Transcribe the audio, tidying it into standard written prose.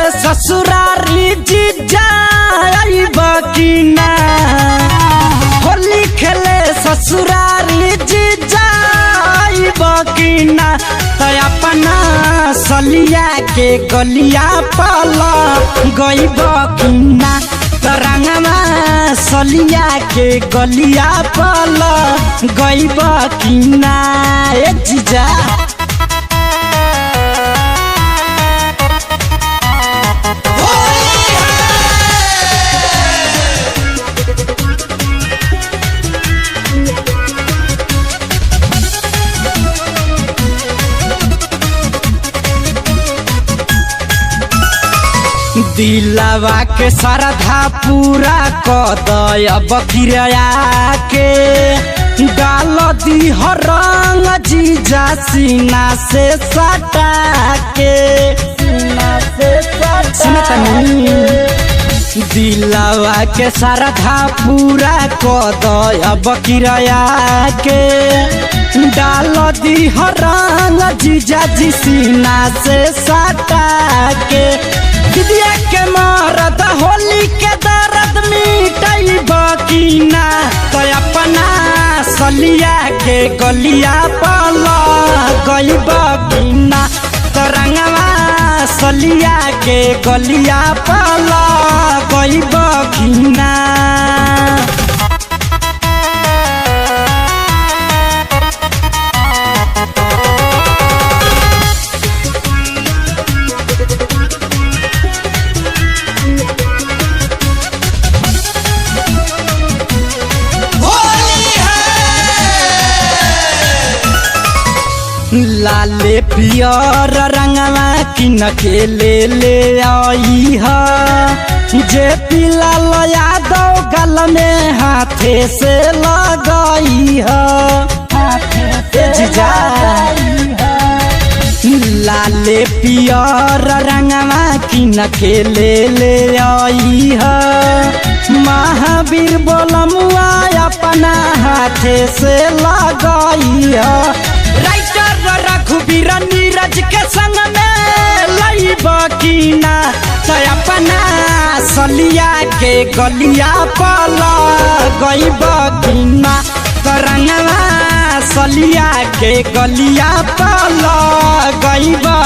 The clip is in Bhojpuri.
ससुरारी जीजा आइबा की ना होली खेले ससुरारी जीजा आइबा की ना तो अपना सलिया के गलिया पाला गइबा की ना तो रंगवा सलिया के गलिया पाला गइबा की ना ए जीजा दिलवा के श्रद्धा पूरा कदय बकिरया के डाल दी रंग जीजा सीना से सटा के दिलवा के श्रद्धा पूरा कदय बकिरया के डाल दी रंग जीजा जी सीना से सटा के दिदिया के मरद होली के दर्द मिटाइबा की ना तो अपना सलिया के गलिया पाला गइबा की ना तो रंगवा सलिया के गलिया पाला गइबा की ना लाले पियर रंगवा किन के ले आई है जे पिला लया दो गल में हाथे से लगाई है जीजा लाले पियर रंगवा किन के ले आई है महावीर बोलमुआ अपना हाथे से लगाई है रघुवीर नीरज के संग में लइबा की ना तो अपना सलिया के गलिया पाला गइबा की ना तो रंगवा सलिया के गलिया पाला गइबा